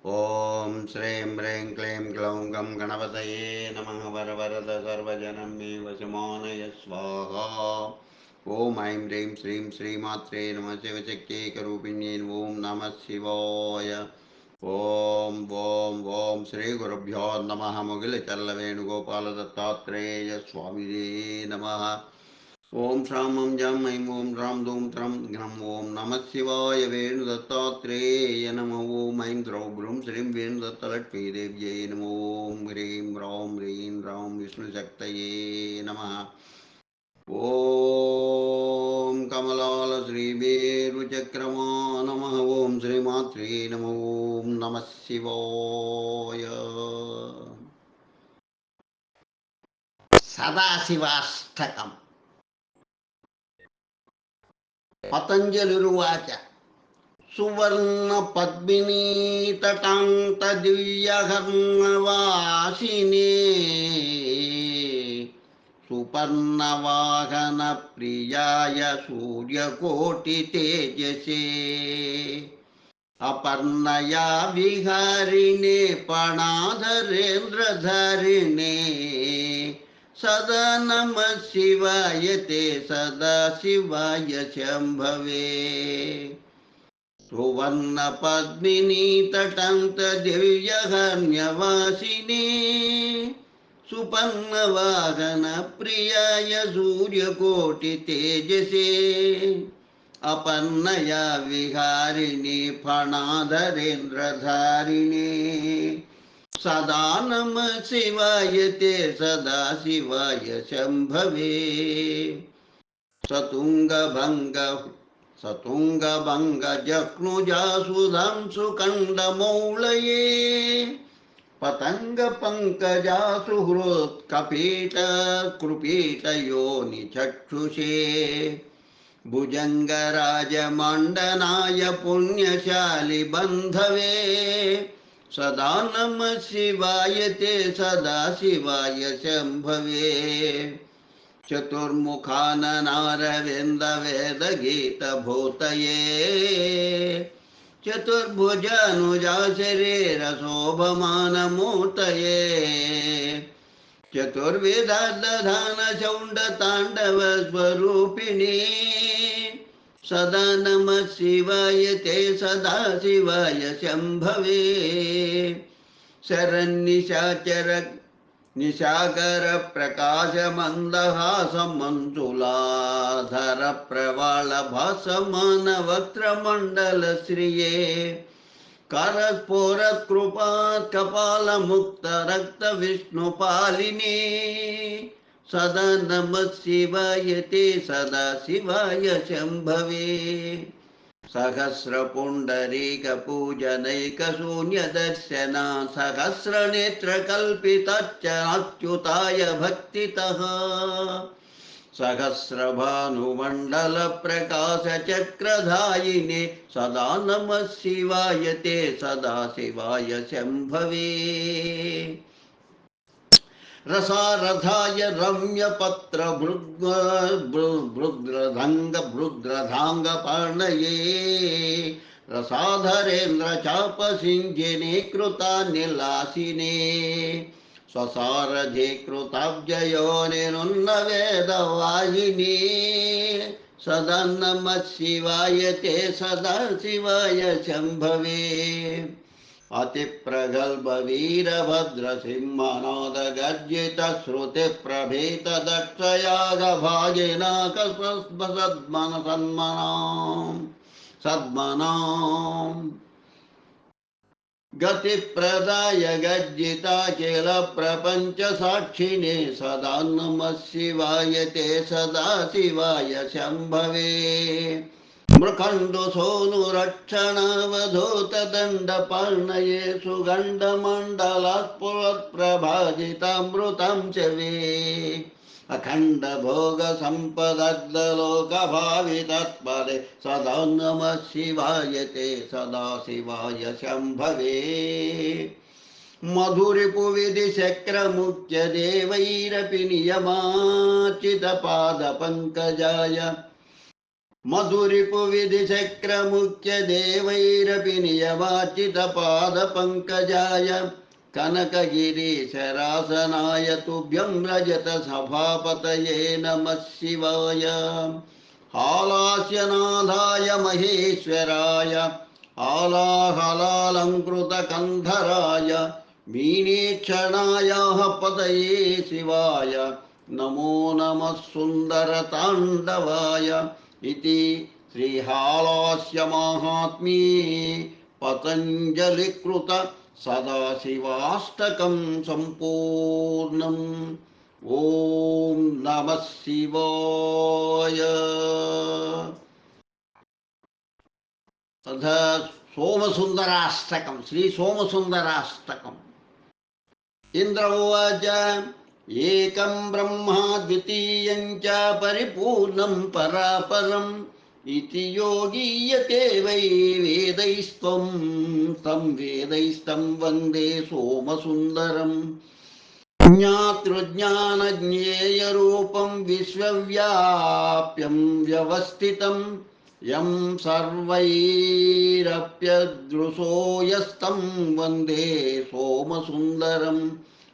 ఓం శ్రీం హ్రీం క్లీం గ్లౌం గం గణపతయే నమః వరవరద సర్వజనం మే వశమానయ స్వాహా. ఓం ఐం హ్రీం శ్రీం శ్రీమాత్రే నమః శివశక్తేకరూపిణ్యై ఓం నమః శివాయ. ఓం ఓం ఓం శ్రీ గురుభ్యో నమః. ముగిల చల్ల వేణుగోపాల దత్తాత్రేయ స్వామినే నమః. ఓం శ్రామం జం ఐం ఓం రాం దూం త్రం ఘ్నం ఓం నమ శివాయ వేణు దత్తాత్రేయ నమ. ఓం ఐం ద్రౌ భ్రూం శ్రీం వేణు దత్తలక్ష్మీదేవ్యై నమ. ఓం హ్రీం రాం హ్రీం రాం విష్ణుశక్తయే నమ. ఓం కమలాల శ్రీమేరుచక్రమా నమ. ఓం శ్రీమాత్రే నమ. ఓం నమ శివాయ. సదాశివాష్టకం. పతంజలిరువాచ సువర్ణ పద్మినీ తటాంత దివ్యహర్ణవాసినే సుపర్ణవాహన ప్రియాయ సూర్యకోటి తేజసే అపర్ణయా విహారిణే పణాధరేంద్రధరిణే సదా నమ శివాయ తే సదా శివాయ శంభవే. సువర్ణ పద్మినీ తటంత దివ్యహర్ణ్యవాసినే సుపర్ణ వాహన ప్రియాయ సూర్యకోటి తేజసే అపర్ణయా విహారిణి ఫణాధరేంద్రధారిణి సదా నమ శివాయ తే సదా శివాయ శంభవే. సతుంగభంగ జక్నుజాసుధం సుకండమౌళయే పతంగ పంకజాసు హృత్కపీట కృపీటయోని చక్షుషే భుజంగరాజమండనాయ పుణ్యశాలి బంధవే సదా నమ శివాయ తే సదా శివాయ శంభవే. చతుర్ముఖాననారవింద వేద గీత భూతయే చతుర్భుజనుజా శరీర శోభమానమూర్తయే చతుర్విధాన చౌండ తాండవ స్వరూపిణి సదా నమ శివాయ తే సదా శివాయ శంభవే. శరణ్నిశాచర నిశాకర ప్రకాశ మందహాస మంజులాధర ప్రవాళ భాసమాన వక్రమండల శ్రియే కరస్ఫోరత్ కృపాత్ కపాల ముక్త రక్త విష్ణుపాలిని సదా నమ శివాయ తే సదా శివాయ శంభవే. సహస్ర పుండరీక పూజనైక శూన్య దర్శన సహస్రనేత్ర కల్పితచ్చనాచ్యుతాయ భక్తితః సహస్రభానుమండల ప్రకాశ చక్రధాయినే సదా నమ శివాయ తే సదా శివాయ శంభవే. రసారథాయ రమ్యపత్ర భృద్రధాంగ పర్ణయే రసాధరేంద్ర చాపసింజినే కృతానిలాసినే స్వసారథి కృతాబ్జయోనినున్న వేదవాహిని సదా నమ శివాయ తే సదా శివాయ శంభవే. అతి ప్రగల్భ వీరభద్ర సింహనాద గర్జిత శృతి ప్రభీత దక్షయాగ భాజినాక సద్మనాం గతి ప్రదాయ గర్జితాఖిల ప్రపంచ సాక్షిణే సదా నమ శివాయ తే సదా శివాయ శంభవే. మృఖండు సోను రక్షణావధూత దండ పర్ణయే సుగండ మండలాత్పురత్ ప్రభాజితామృతం చవే అఖండ భోగ సంపదగ్ధలోక భావితత్పదే సదా నమ శివాయ తే సదా శివాయ శంభవే. మధురిపు విధి శక్రముఖ్య దేవైరపి నియమార్చిత పాద పంకజాయ मधुरिपुविधिचक्रमुख्यदेवैरपि नियमार्चितपादपङ्कजाय कनकगिरीशरासनाय तुभ्यं रजतसभापतये नमः शिवाय। हालास्यनाथाय महेश्वराय हालाहलालङ्कृतकन्धराय मीनेक्षणाय पतये शिवाय नमो नमः सुन्दरताण्डवाय इति श्रीहालास्य माहात्म्ये पतञ्जलिकृत सदाशिवाष्टकं सम्पूर्णम्। ओम नमः शिवाय। तथा सोमसुन्दराष्टकं श्री सोमसुन्दराष्टकम्। इंद्र उवाच एकं ब्रह्मा द्वितीयं च परिपूर्णं परापरम् इति योगीयते वै वेदैस्त्वं तं वेदैस्तं वन्दे सोमसुन्दरम्। ज्ञातृज्ञानज्ञेयरूपं विश्वव्याप्यं व्यवस्थितं यं सर्वैरप्यदृशो यस्तं वन्दे सोमसुन्दरम्।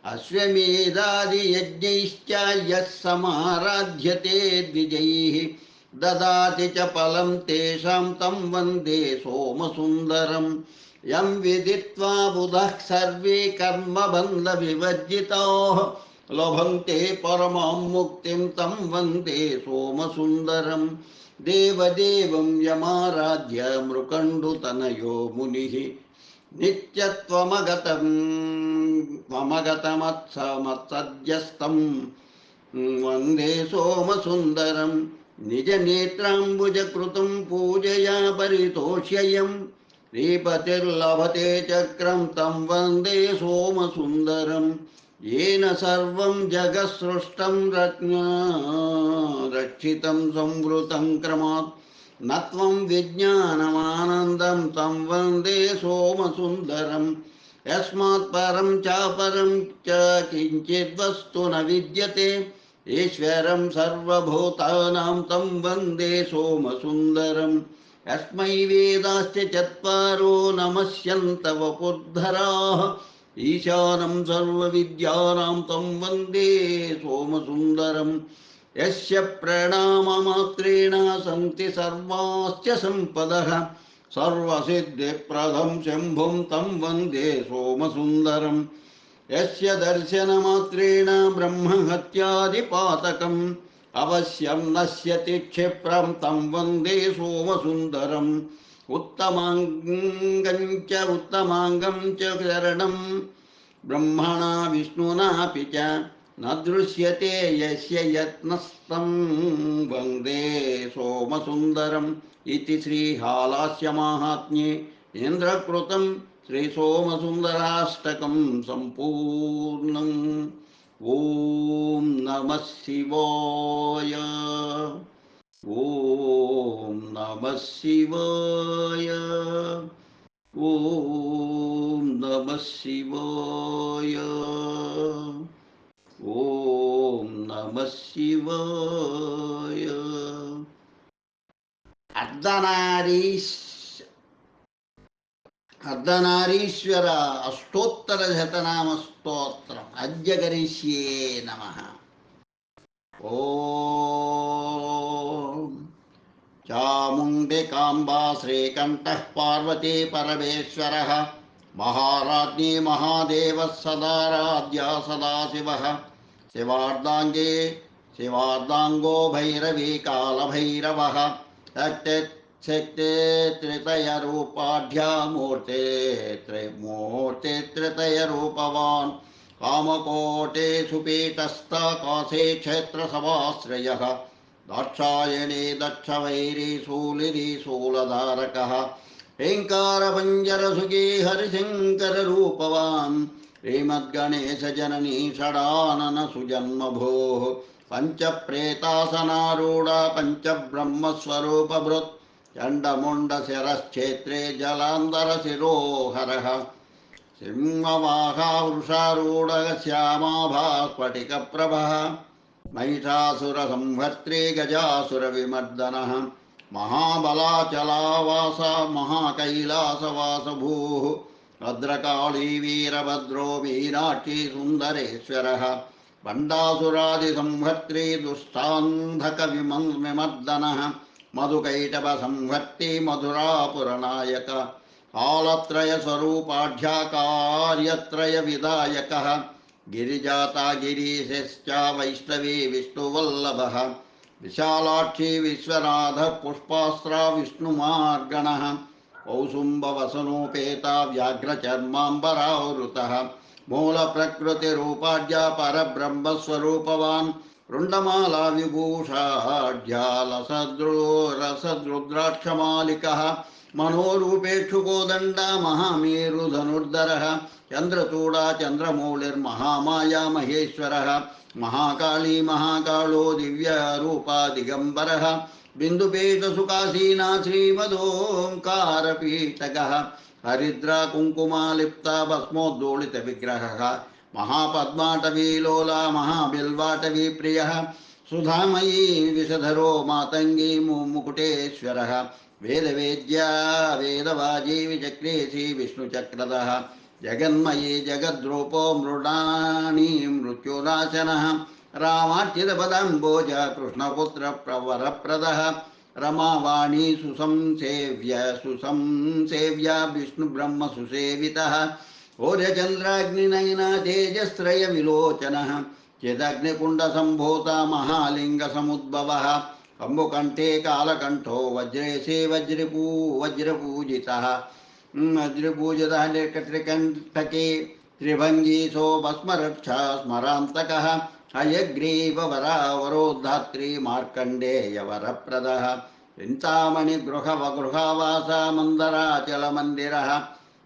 अश्वमेधादियज्ञैश्च यः समाराध्यते द्विजैः ददाति च फलं तेषां तं वन्दे सोमसुन्दरम्। यं विदित्वा बुधः सर्वे कर्मबन्धविवर्जिताः लभन्ते परमां मुक्तिं तं वन्दे सोमसुन्दरम्। देवदेवं यमाराध्य मृकण्डुतनयो मुनिः नित्यत्वमगतमत्सद्यस्तं वन्दे सोमसुन्दरम्। निजनेत्राम्बुजकृतं पूजया परितोष्ययम् श्रीपतिर्लभते चक्रं तं वन्दे सोमसुन्दरम्। येन सर्वं जगत्सृष्टं रक्षितं संवृतं क्रमात् न त्वं विज्ञानमानन्दं तं वन्दे सोमसुन्दरम्। यस्मात् परं चापरं च किञ्चिद्वस्तु न विद्यते ईश्वरं सर्वभूतानां तं वन्दे सोमसुन्दरम्। यस्मै वेदाश्च चत्वारो नमस्यन्त वपुर्धराः ईशानं सर्वविद्यानां तं वन्दे सोमसुन्दरम्। यस्य प्रणाममात्रेण सन्ति सर्वाश्च सम्पदः सर्वसिद्धिप्रदं शम्भुं तं वन्दे सोमसुन्दरम्। यस्य दर्शनमात्रेण ब्रह्महत्यादिपातकम् अवश्यं नश्यति क्षिप्रं तं वन्दे सोमसुन्दरम्। उत्तमाङ्गं च शरणं ब्रह्मणा विष्णुनापि च न दृश्यते यस्य यत्नस्तं वन्दे सोमसुन्दरम्। इति श्रीहालास्य माहात्म्ये इन्द्रकृतं श्रीसोमसुन्दराष्टकं सम्पूर्णम्। ॐ नमः शिवाय। ॐ नमः शिवाय। ॐ नमः शिवाय। ॐ नमः शिवाय। अर्धनारीश्वर अष्टोत्तरशतनाम स्तोत्रम् अद्य करिष्ये नमः। ॐ चामुण्डिकाम्बा श्रीकण्ठः पार्वती परमेश्वरः महाराज्ञी महादेवः सदाराध्या सदाशिवः शिवार्धाङ्गो भैरवी कालभैरवः शक्ते त्रितयरूपाढ्या मूर्ते त्रितयरूपवान् कामकोटे सुपीठस्थ काशे क्षेत्रसमाश्रयः दाक्षायणे दक्षवैरी शूलिनी शूलधारकः ह्रीङ्कारपञ्जरसुखी हरिशङ्कररूपवान् श्रीमद्गणेशजननी षडानन सुजन्मभोः पञ्चप्रेतासनारूढा पञ्चब्रह्मस्वरूपभृत् चण्डमुण्डशिरश्चेत्रे जलान्धरशिरोहरः सिंहवाहा वृषारूढः श्यामाभास्फटिकप्रभः महिषासुरसंहर्त्री गजासुरविमर्दनः महाबलाचलावास महाकैलासवास भूः भद्रकाली वीरभद्रो मीनाक्षी सुन्दरेश्वरः बण्डासुरादिसंहर्त्री दुष्टान्धकविमर्दनः मधुकैटभसंहर्त्री मधुरापुरनायक कालत्रयस्वरूपाढ्याकार्यत्रयविदायकः गिरिजाता गिरीशश्च वैष्णवी विष्णुवल्लभः विशालाक्षी विश्वनाथ पुष्पास्त्रा विष्णुमार्गणः कौसुम्बवसनोपेता व्याघ्रचर्माम्बरावृतः मूलप्रकृतिरूपाढ्या परब्रह्मस्वरूपवान् रुण्डमाला विभूषाढ्या रसद्रुद्राक्षमालिकः मनोरूपेक्षुकोदण्ड महामेरुधनुर्धरः चन्द्रचूडा चन्द्रमौलिर्महामाया महेश्वरः महाकाली महाकालो दिव्यरूपा दिगम्बरः बिन्दुपेतसुखासीना श्रीमदोङ्कारपीठकः हरिद्रा कुङ्कुमालिप्ता भस्मोद्दोलितविग्रहः महापद्माटवीलोला महाबिल्वाटवीप्रियः सुधामयी विषधरो मातङ्गी मुकुटेश्वरः वेदवेद्या वेदवाजी विचक्रेशी विष्णुचक्रधः जगन्मयी जगद्रूपो मृडानी मृत्युनाशनः रामाच्युतपदाम्बोज कृष्णपुत्रप्रवरप्रदः रमावाणी सुसंसेव्या विष्णुब्रह्मसुसेवितः सूर्यचन्द्राग्निनयना तेजस्त्रयविलोचनः चिदग्निकुण्डसम्भूता महालिङ्गसमुद्भवः कम्बुकण्ठे कालकण्ठो वज्रेशे वज्रपूजितः वज्रपूजितः त्रिकण्ठके त्रिभङ्गीशो भस्मरक्षा स्मरान्तकः हयग्रीववरावरोद्धात्री मार्कण्डेयवरप्रदः चिन्तामणिगृहवगृहावास मन्दराचलमन्दिरः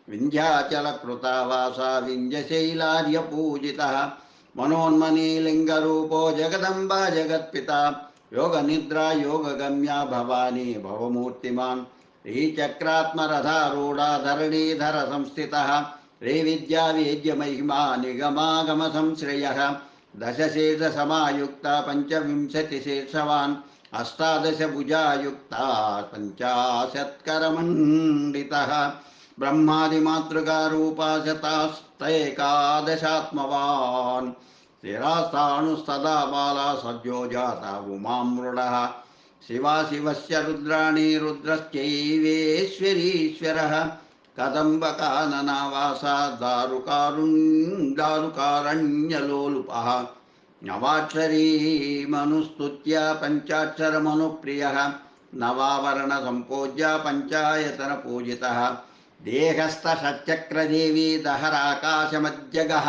विन्ध्याचलकृतावास विन्ध्यशैलार्यपूजितः मनोन्मनीलिङ्गरूपो जगदम्बा जगत्पिता योगनिद्रा योगगम्या भवानी भवमूर्तिमान् श्रीचक्रात्मरथारूढा धरणीधर संस्थितः श्रीविद्या वेद्यमहिमा निगमागमसंश्रयः दशशीर्षसमायुक्ता पञ्चविंशतिशीर्षवान् अष्टादशभुजायुक्ता पञ्चाशत्करमण्डितः ब्रह्मादिमातृकारूपा शतास्तेकादशात्मवान् स्थिरास्ताणुस्तदा बाला सद्यो जाता उमामृडः शिवा शिवस्य रुद्राणि रुद्रश्चैवेश्वरीश्वरः कदम्बकाननावासा दारुकारण्यलोलुपः नवाक्षरी मनुस्तुत्य पञ्चाक्षरमनुप्रियः नवावरणसम्पूज्य पञ्चायतनपूजितः देहस्थषट्चक्रदेवी दहराकाशमज्जगः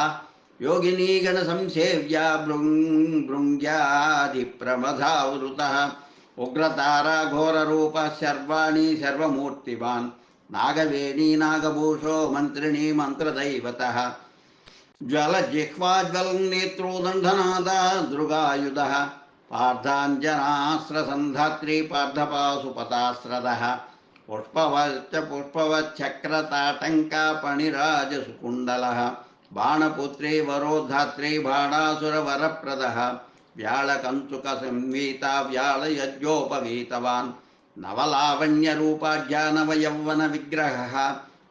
योगिनीगणसंसेव्या भृङ्ग्यादिप्रमदावृतः उग्रतारा घोररूपः सर्वाणि सर्वमूर्तिवान् नागवेणी नागभूषो मन्त्रिणी मन्त्रदैवतः ज्वलजिह्वाज्वलन्नेत्रोदण्डनादा दृगायुधः पार्थाञ्जनास्त्रसन्धात्री पार्थपाशुपतास्रदः पुष्पवच्चक्रताटङ्कापणिराजसुकुण्डलः बाणपुत्री वरोद्धात्री बाणासुरवरप्रदः व्याळकंसुकसंवीता व्याळयज्ञोपवीतवान् नवलावण्यरूपाढ्या नवयौवनविग्रहः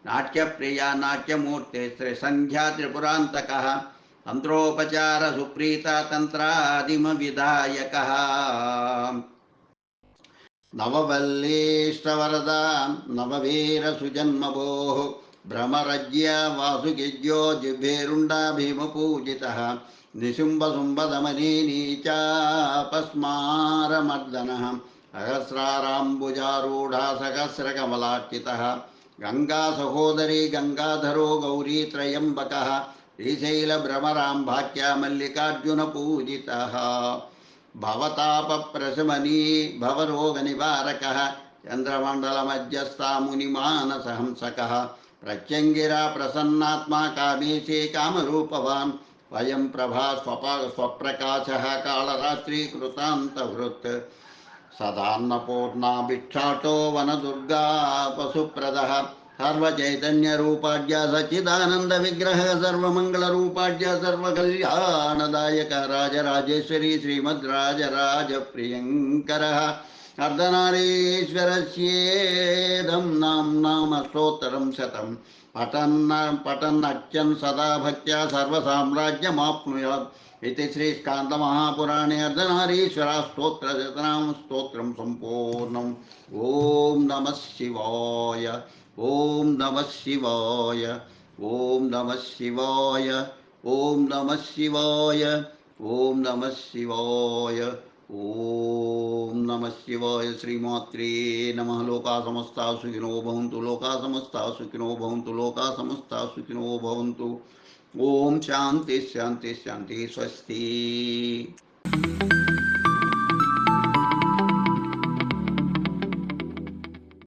नाट्यप्रिया नाट्यमूर्ते त्रिसन्ध्या त्रिपुरान्तकः तन्त्रोपचारसुप्रीता तन्त्रादिमविधायकः नववल्लीष्टवरदा नववीरसुजन्मभोः भ्रमरज्य वासुगिज्यो जिह्वेरुण्डा भीमपूजितः निशुम्भशुम्भदमनी चापस्मारमर्दनः सहस्राराम्बुजारूढा सहस्रकमलार्चितः गंगा सहोदरी गंगाधरो गौरी त्रयंबकः श्रीशैलभ्रमराम्भाख्या मल्लिकार्जुनपूजितः भवतापप्रशमनी भवरोगनिवारकः चन्द्रमण्डलमध्यस्था मुनिमानसहंसकः प्रत्यङ्गिरा प्रसन्नात्मा कामेशे कामरूपवान् वयं प्रभा स्वप्रकाशः कालरात्रिकृतान्तवृत् सदान्नपूर्णा भिक्षाटो वनदुर्गा पशुप्रदः सर्वचैतन्यरूपाढ्य सच्चिदानन्दविग्रह सर्वमङ्गलरूपाढ्य सर्वकल्याणदायक राजराजेश्वरी श्रीमद्राजराजप्रियङ्करः अर्धनारीश्वरस्येदं नाम स्तोत्रं शतं पठन्नच्चन् सदा भक्त्या सर्वसाम्राज्यमाप्नुयात् इति श्रीस्कान्दमहापुराणे अर्धनारीश्वरस्तोत्रशतनाम स्तोत्रं सम्पूर्णम्। ॐ नमः शिवाय। ॐ नमः शिवाय। ॐ नमः शिवाय। ॐ नमः शिवाय। ॐ नमः शिवाय। ॐ नमः शिवाय। श्रीमात्रे नमः। लोका समस्ता सुखिनो भवन्तु। लोका समस्ता सुखिनो भवन्तु। लोका समस्ता सुखिनो भवन्तु। ओम शांति शांति शांति। स्वस्ति।